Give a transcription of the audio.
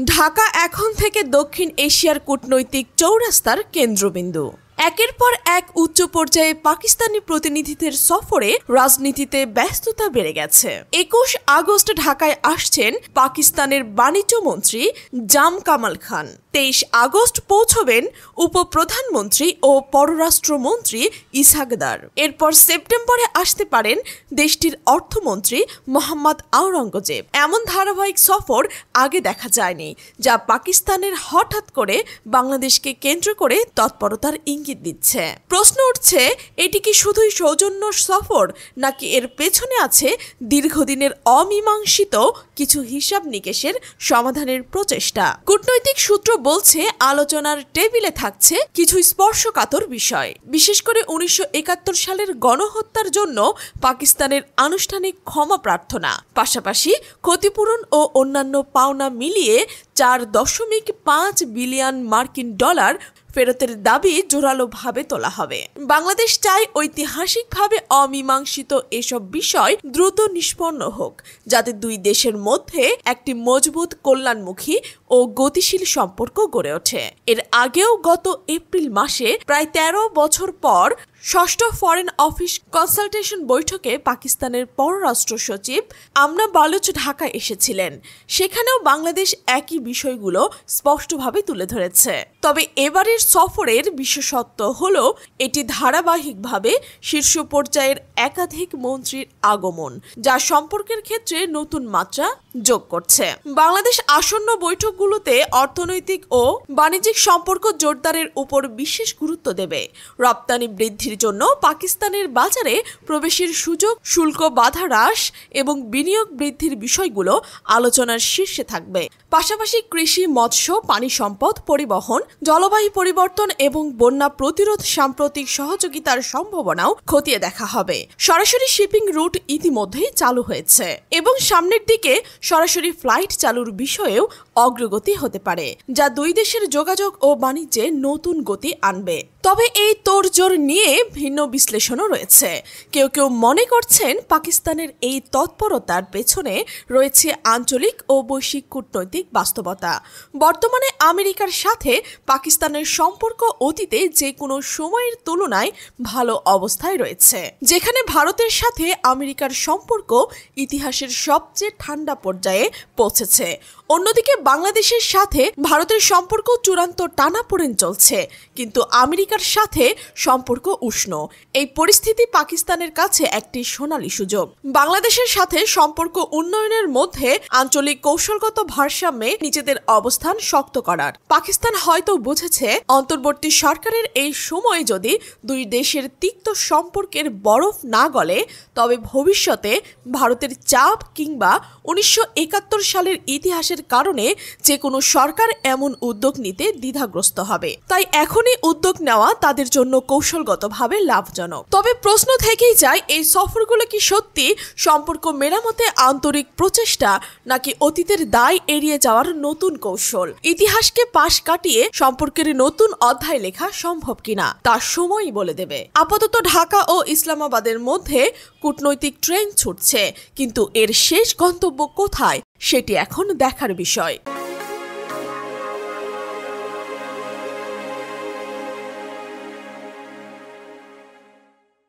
ঢাকা এখন থেকে দক্ষিণ এশিয়ার কূটনৈতিক চৌরাস্তার কেন্দ্রবিন্দু। একের পর এক উচ্চ পর্যায়ে পাকিস্তানি প্রতিনিধিদের সফরে রাজনীতিতে ব্যস্ততা বেড়ে গেছে। ২১ আগস্ট ঢাকায় আসছেন পাকিস্তানের বাণিজ্য মন্ত্রী জাম কামাল খান। ২৩ আগস্ট পৌঁছবেন উপপ্রধানমন্ত্রী ও পররাষ্ট্রমন্ত্রী ইসহাক দার। এরপর সেপ্টেম্বরে আসতে পারেন দেশটির অর্থমন্ত্রী মোহাম্মদ আওরঙ্গজেব। এমন ধারাবাহিক সফর আগে দেখা যায়নি, যা পাকিস্তানের হঠাৎ করে বাংলাদেশকে কেন্দ্র করে তৎপরতার ইঙ্গিত দিচ্ছে। প্রশ্ন উঠছে, এটি কি শুধুই সৌজন্য সফর, নাকি এর পেছনে আছে দীর্ঘদিনের অমীমাংসিত কিছু হিসাব নিকেশের সমাধানের প্রচেষ্টা? কূটনৈতিক সূত্র বলছে, আলোচনার টেবিলে থাকছে কিছু স্পর্শকাতর বিষয়, বিশেষ করে ১৯৭১ সালের গণহত্যার জন্য পাকিস্তানের আনুষ্ঠানিক ক্ষমা প্রার্থনা, পাশাপাশি ক্ষতিপূরণ ও অন্যান্য পাওনা মিলিয়ে ৪.৫ বিলিয়ন মার্কিন ডলার ফেরতের দাবি জোরালোভাবে তোলা হবে। বাংলাদেশ চায় ঐতিহাসিকভাবে অমীমাংসিত এসব বিষয় দ্রুত নিষ্পন্ন হোক, যাতে দুই দেশের মধ্যে একটি মজবুত, কল্যাণমুখী ও গতিশীল সম্পর্ক গড়ে ওঠে। এর আগেও গত এপ্রিল মাসে প্রায় ১৩ বছর পর ষষ্ঠ ফরেন অফিস কনসালটেশন বৈঠকে পাকিস্তানের পররাষ্ট্র সচিব আমনা বালুচ ঢাকায় এসেছিলেন। সেখানেও বাংলাদেশ একই বিষয়গুলো স্পষ্টভাবে তুলে ধরেছে। তবে এবারের সফরের বিশেষত্ব হল এটি ধারাবাহিকভাবে শীর্ষ পর্যায়ের একাধিক মন্ত্রীর আগমন, যা সম্পর্কের ক্ষেত্রে নতুন মাত্রা যোগ করছে। বাংলাদেশ আসন্ন বৈঠকগুলোতে অর্থনৈতিক ও বাণিজ্যিক সম্পর্ক জোরদারের উপর বিশেষ গুরুত্ব দেবে। রপ্তানি বৃদ্ধির জন্য পাকিস্তানের বাজারে প্রবেশের সুযোগ, শুল্ক বাধা হ্রাস এবং বিনিয়োগ বৃদ্ধির বিষয়গুলো আলোচনার শীর্ষে থাকবে। পাশাপাশি কৃষি, মৎস্য, পানি সম্পদ, পরিবহন, জলবায়ু পরিবর্তন এবং বন্যা প্রতিরোধ সাম্প্রতিক সহযোগিতার সম্ভাবনাও খতিয়ে দেখা হবে। সরাসরি শিপিং রুট ইতিমধ্যেই চালু হয়েছে এবং সামনের দিকে সরাসরি ফ্লাইট চালুর বিষয়েও অগ্রগতি হতে পারে, যা দুই দেশের যোগাযোগ ও বাণিজ্যে নতুন গতি আনবে। তবে এই তোড়জোড় নিয়ে ভিন্ন বিশ্লেষণও রয়েছে। কেউ কেউ মনে করছেন, পাকিস্তানের এই তৎপরতার পেছনে রয়েছে আঞ্চলিক ও বৈশ্বিক কূটনৈতিক বাস্তবতা। বর্তমানে আমেরিকার সাথে পাকিস্তানের সম্পর্ক অতীতে যে কোনো সময়ের তুলনায় ভালো অবস্থায় রয়েছে, যেখানে ভারতের সাথে আমেরিকার সম্পর্ক ইতিহাসের সবচেয়ে ঠান্ডা পর্যায়ে পৌঁছেছে। অন্যদিকে বাংলাদেশের সাথে ভারতের সম্পর্ক চূড়ান্ত টানাপোড়েন চলছে, কিন্তু আমেরিকার সাথে সম্পর্ক উষ্ণ। এই পরিস্থিতি পাকিস্তানের কাছে একটি সোনালী সুযোগ। বাংলাদেশের সাথে সম্পর্ক উন্নয়নের মধ্যে আঞ্চলিক কৌশলগত ভারসাম্যে নিজেদের অবস্থান শক্ত করার। পাকিস্তান হয়তো বুঝেছে, অন্তর্বর্তী সরকারের এই সময় যদি দুই দেশের তিক্ত সম্পর্কের বরফ না গলে, তবে ভবিষ্যতে ভারতের চাপ কিংবা ১৯৭১ সালের ইতিহাসের কারণে যে কোনো সরকার এমন উদ্যোগ নিতে দ্বিধাগ্রস্ত হবে। তাই এখনই উদ্যোগ নেওয়া তাদের জন্য কৌশলগতভাবে লাভজনক। তবে প্রশ্ন থেকেই যায়, এই সফরগুলো কি সত্যি সম্পর্ক মেরামতে আন্তরিক প্রচেষ্টা, নাকি অতীতের দায় এড়িয়ে যাওয়ার নতুন কৌশল? ইতিহাসকে পাশ কাটিয়ে সম্পর্কের নতুন অধ্যায় লেখা সম্ভব কিনা তা সময়ই বলে দেবে। আপাতত ঢাকা ও ইসলামাবাদের মধ্যে কূটনৈতিক ট্রেন ছুটছে, কিন্তু এর শেষ গন্তব্য কোথায় সেটি এখন দেখার বিষয়।